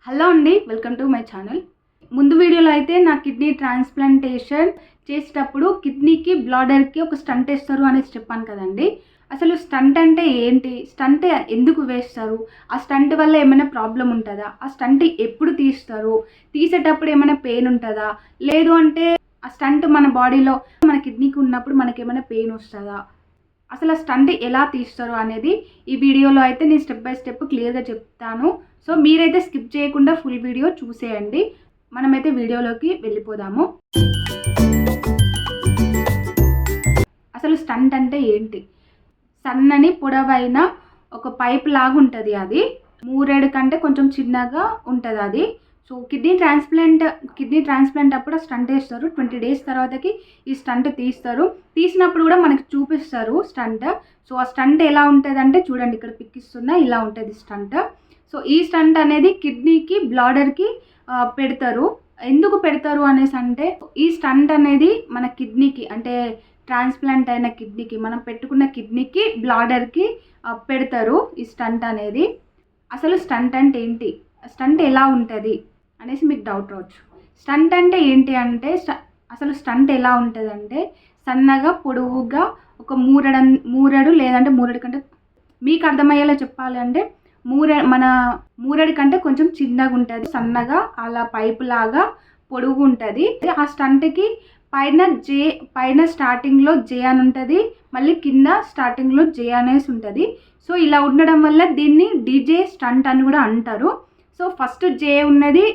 Hello అండి, welcome to my channel. ముందు వీడియోలో అయితే నా కిడ్నీ ట్రాన్స్ప్లాంటేషన్ చేసేటప్పుడు కిడ్నీకి బ్లాడర్కి ఒక స్టంట్ వేస్తారు అనేసి చెప్పాను కదండి. అసలు స్టంట్ అంటే ఏంటి, స్టంట్ ఎందుకు వేస్తారు, ఆ స్టంట్ వల్ల ఏమైనా ప్రాబ్లం ఉంటుందా, ఆ స్టంట్ ఎప్పుడు తీస్తారు, తీసేటప్పుడు ఏమైనా పెయిన్ ఉంటుందా, లేదు అంటే ఆ స్టంట్ మన బాడీలో మన కిడ్నీకి ఉన్నప్పుడు మనకి ఏమైనా పెయిన్ వస్తుందా, అసలు ఆ స్టంట్ ఎలా తీస్తారు అనేది ఈ వీడియోలో అయితే నేను స్టెప్ బై స్టెప్ క్లియర్గా చెప్తాను. సో మీరైతే స్కిప్ చేయకుండా ఫుల్ వీడియో చూసేయండి. మనమైతే వీడియోలోకి వెళ్ళిపోదాము. అసలు స్టంట్ అంటే ఏంటి? సన్నని పొడవైన ఒక పైప్ లాగా ఉంటుంది. అది మూరేడు కంటే కొంచెం చిన్నగా ఉంటుంది అది. సో కిడ్నీ ట్రాన్స్ప్లాంట్ అప్పుడు స్టంట్ వేస్తారు. 20 days తర్వాతకి ఈ స్టంట్ తీస్తారు. తీసినప్పుడు కూడా మనకి చూపిస్తారు స్టంట్. సో ఆ స్టంట్ ఎలా ఉంటుంది అంటే చూడండి, ఇక్కడ పిక్ ఇస్తున్నా, ఇలా ఉంటుంది స్టంట్. సో ఈ స్టంట్ అనేది కిడ్నీకి బ్లాడర్కి పెడతారు. ఎందుకు పెడతారు అనేసి అంటే, ఈ స్టంట్ అనేది మన కిడ్నీకి అంటే ట్రాన్స్ప్లాంట్ అయిన కిడ్నీకి, మనం పెట్టుకున్న కిడ్నీకి బ్లాడర్కి పెడతారు ఈ స్టంట్ అనేది. అసలు స్టంట్ అంటే ఏంటి, స్టంట్ ఎలా ఉంటుంది అనేసి మీకు డౌట్ రావచ్చు. స్టంట్ అంటే ఏంటి అంటే, అసలు స్టంట్ ఎలా ఉంటుంది అంటే, సన్నగా పొడవుగా ఒక మూరెడు లేదంటే మూరెడు కంటే, మీకు అర్థమయ్యేలా చెప్పాలి అంటే మన మూరెడు కంటే కొంచెం చిన్నగా ఉంటుంది, సన్నగా అలా పైపు లాగా పొడుగు ఉంటుంది. ఆ స్టంట్కి పైన స్టార్టింగ్లో జే అని ఉంటుంది, మళ్ళీ కింద స్టార్టింగ్లో జే అనేసి ఉంటుంది. సో ఇలా ఉండడం వల్ల దీన్ని డీజే స్టంట్ అని కూడా అంటారు. సో ఫస్ట్ జే ఉన్నది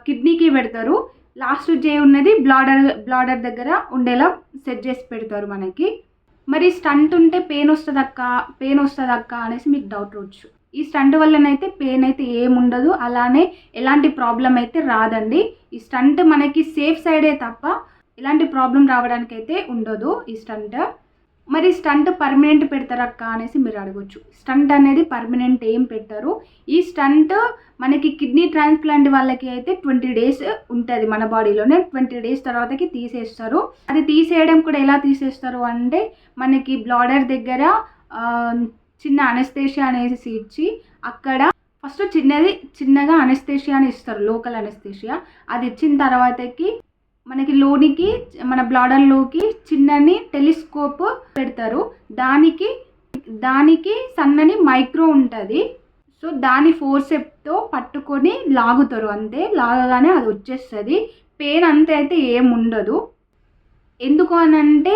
కిడ్నీకి పెడతారు, లాస్ట్ జే ఉన్నది బ్లాడర్ దగ్గర ఉండేలా సెట్ చేసి పెడతారు మనకి. మరి స్టంట్ ఉంటే పెయిన్ వస్తుంది అక్క అనేసి మీకు డౌట్ రావచ్చు. ఈ స్టంట్ వల్లనైతే పెయిన్ అయితే ఏముండదు, అలానే ఎలాంటి ప్రాబ్లం అయితే రాదండి. ఈ స్టంట్ మనకి సేఫ్ సైడే తప్ప ఎలాంటి ప్రాబ్లం రావడానికి అయితే ఉండదు ఈ స్టంట్. మరి స్టంట్ పర్మనెంట్ పెడతారక్క అనేసి మీరు అడగొచ్చు. స్టంట్ అనేది పర్మనెంట్ ఏం పెట్టారు. ఈ స్టంట్ మనకి కిడ్నీ ట్రాన్స్ప్లాంట్ వాళ్ళకి అయితే 20 days ఉంటుంది మన బాడీలోనే. 20 days తర్వాతకి తీసేస్తారు. అది తీసేయడం కూడా ఎలా తీసేస్తారు అంటే, మనకి బ్లాడర్ దగ్గర చిన్న అనెస్థేషియా అనేసి ఇచ్చి, అక్కడ ఫస్ట్ చిన్నగా అనెస్థేషియాని ఇస్తారు, లోకల్ అనెస్థేషియా. అది ఇచ్చిన తర్వాతకి మనకి లోనికి మన బ్లాడర్లోకి చిన్నని టెలిస్కోప్ పెడతారు. దానికి సన్నని మైక్రో ఉంటుంది. సో దాని ఫోర్సెప్తో పట్టుకొని లాగుతారు, అంతే. లాగగానే అది వచ్చేస్తుంది. పెయిన్ అంతే అయితే ఏముండదు. ఎందుకు అని అంటే,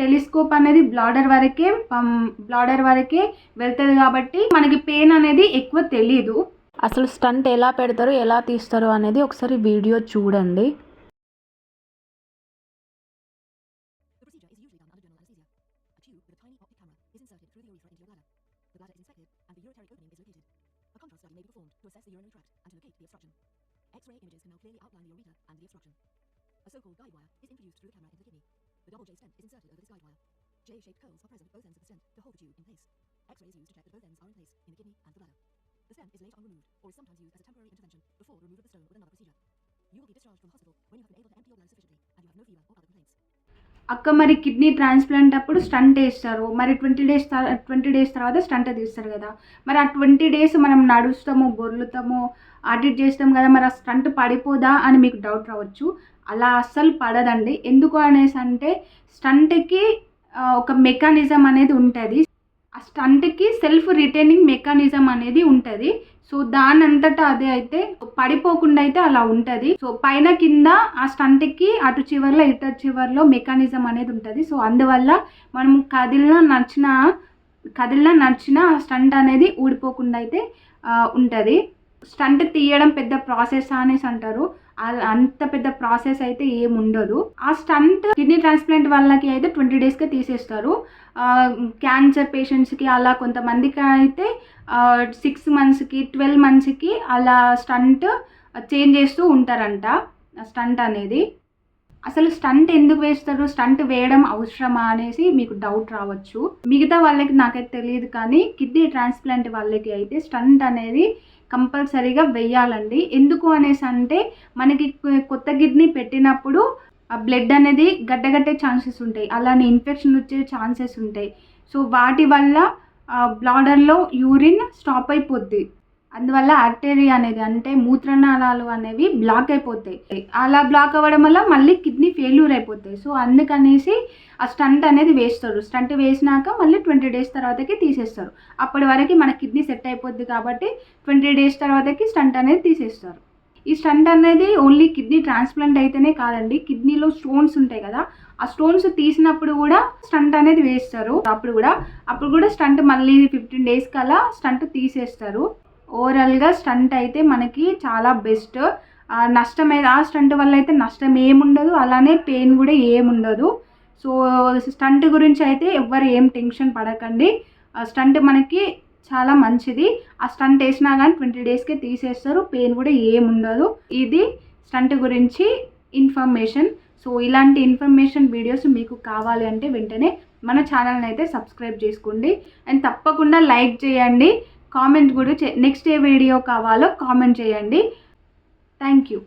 టెలిస్కోప్ అనేది బ్లాడర్ వరకే వెళ్తుంది కాబట్టి మనకి పెయిన్ అనేది ఎక్కువ తెలియదు. అసలు స్టంట్ ఎలా పెడతారు, ఎలా తీస్తారు అనేది ఒకసారి వీడియో చూడండి. X-ray images can now clearly outline the ureter and the obstruction. A so-called guide wire is introduced through the camera into the kidney. The double J stent is inserted over this guide wire. J-shaped curls are present at both ends of the stent to hold the tube in place. X-ray is used to check that both ends are in place in the kidney and the bladder. The stent is later on removed, or is sometimes used as a temporary intervention before the removal of the stone with another procedure. You will be discharged from hospital when you have been able to empty your bladder sufficiently and you have no fever or other complaints. అక్క మరి kidney transplant అప్పుడు stunt వేస్తారు, మరి 20 days తర్వాత stunt తీస్తారు కదా. మరి ఆ 20 days మనం నడుస్తాము, బొర్లుతాము, ఆడిట్ చేస్తాం కదా, మరి ఆ స్టంట్ పడిపోదా అని మీకు డౌట్ రావచ్చు. అలా అస్సలు పడదండి. ఎందుకు అనేసి అంటే, స్టంట్కి ఒక మెకానిజం అనేది ఉంటుంది. ఆ స్టంట్కి సెల్ఫ్ రిటైనింగ్ మెకానిజం అనేది ఉంటుంది. సో దాని అంతటా అదే అయితే పడిపోకుండా అయితే అలా ఉంటుంది. సో పైన కింద ఆ స్టంట్కి అటు చివర్లో ఇటు చివర్లో మెకానిజం అనేది ఉంటుంది. సో అందువల్ల మనం కదిలిన నడిచిన స్టంట్ అనేది ఊడిపోకుండా అయితే ఉంటుంది. స్టంట్ తీయడం పెద్ద ప్రాసెస్ అనేసి అంటారు, అంత పెద్ద ప్రాసెస్ అయితే ఏముండదు. ఆ స్టంట్ కిడ్నీ ట్రాన్స్ప్లాంట్ వాళ్ళకి అయితే 20 daysకే తీసేస్తారు. క్యాన్సర్ పేషెంట్స్కి అలా కొంతమందికి అయితే 6 monthsకి 12 monthsకి అలా స్టంట్ చేంజ్ చేస్తూ ఉంటారంట స్టంట్ అనేది. అసలు స్టంట్ ఎందుకు వేస్తారు, స్టంట్ వేయడం అవసరమా అనేసి మీకు డౌట్ రావచ్చు. మిగతా వాళ్ళకి నాకైతే తెలియదు, కానీ కిడ్నీ ట్రాన్స్ప్లాంట్ వాళ్ళకి అయితే స్టంట్ అనేది కంపల్సరీగా వేయాలండి. ఎందుకు అనేసి అంటే, మనకి కొత్త కిడ్నీ పెట్టినప్పుడు ఆ బ్లడ్ అనేది గడ్డగట్టే ఛాన్సెస్ ఉంటాయి, అలానే ఇన్ఫెక్షన్ వచ్చే ఛాన్సెస్ ఉంటాయి. సో వాటి వల్ల బ్లాడర్లో యూరిన్ స్టాప్ అయిపోద్ది. అందువల్ల ఆర్టరీ అనేది అంటే మూత్రనాళాలు అనేవి బ్లాక్ అయిపోతాయి. అలా బ్లాక్ అవ్వడం వల్ల మళ్ళీ కిడ్నీ ఫెయిల్యూర్ అయిపోతాయి. సో అందుకనేసి ఆ స్టంట్ అనేది వేస్తారు. స్టంట్ వేసినాక మళ్ళీ 20 days తర్వాతకి తీసేస్తారు. అప్పటి వరకు మన కిడ్నీ సెట్ అయిపోద్ది కాబట్టి 20 days తర్వాతకి స్టంట్ అనేది తీసేస్తారు. ఈ స్టంట్ అనేది ఓన్లీ కిడ్నీ ట్రాన్స్ప్లాంట్ అయితేనే కాదండి, కిడ్నీలో స్టోన్స్ ఉంటాయి కదా, ఆ స్టోన్స్ తీసినప్పుడు కూడా స్టంట్ అనేది వేస్తారు. అప్పుడు కూడా స్టంట్ మళ్ళీ 15 days కల్లా స్టంట్ తీసేస్తారు. ఓవరాల్గా స్టంట్ అయితే మనకి చాలా బెస్ట్. నష్టం అయితే ఆ స్టంట్ వల్ల అయితే నష్టం ఏముండదు, అలానే పెయిన్ కూడా ఏముండదు. సో స్టంట్ గురించి అయితే ఎవ్వరు ఏం టెన్షన్ పడకండి. స్టంట్ మనకి చాలా మంచిది. ఆ స్టంట్ వేసినా కానీ 20 daysకే తీసేస్తారు, పెయిన్ కూడా ఏముండదు. ఇది స్టంట్ గురించి ఇన్ఫర్మేషన్. సో ఇలాంటి ఇన్ఫర్మేషన్ వీడియోస్ మీకు కావాలి అంటే వెంటనే మన ఛానల్ని అయితే సబ్స్క్రైబ్ చేసుకోండి. అండ్ తప్పకుండా లైక్ చేయండి, కామెంట్ కూడా నెక్స్ట్ ఏ వీడియో కావాలో కామెంట్ చేయండి. Thank you.